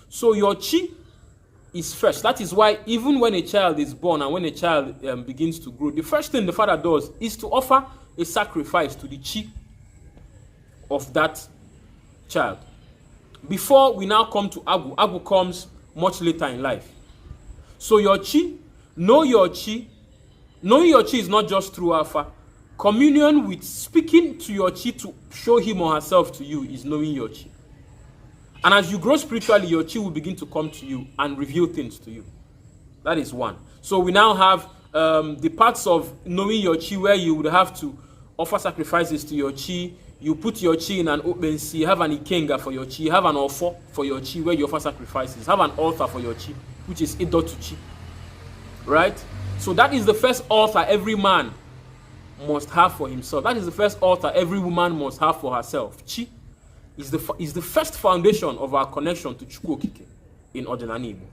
So your chi is first. That is why even when a child is born and when a child begins to grow, the first thing the father does is to offer a sacrifice to the chi of that child. Before we now come to Agu, Agu comes much later in life. So your chi, know your chi. Knowing your chi is not just through alpha. Communion with speaking to your chi to show him or herself to you is knowing your chi. And as you grow spiritually, your chi will begin to come to you and reveal things to you. That is one. So we now have the parts of knowing your chi where you would have to offer sacrifices to your chi. You put your chi in an open sea, have an ikenga for your chi, have an offer for your chi where you offer sacrifices, have an altar for your chi, which is Ido to chi. Right? So that is the first altar every man must have for himself. That is the first altar every woman must have for herself. Chi is the first foundation of our connection to Chukwokike in Odinala Igbo.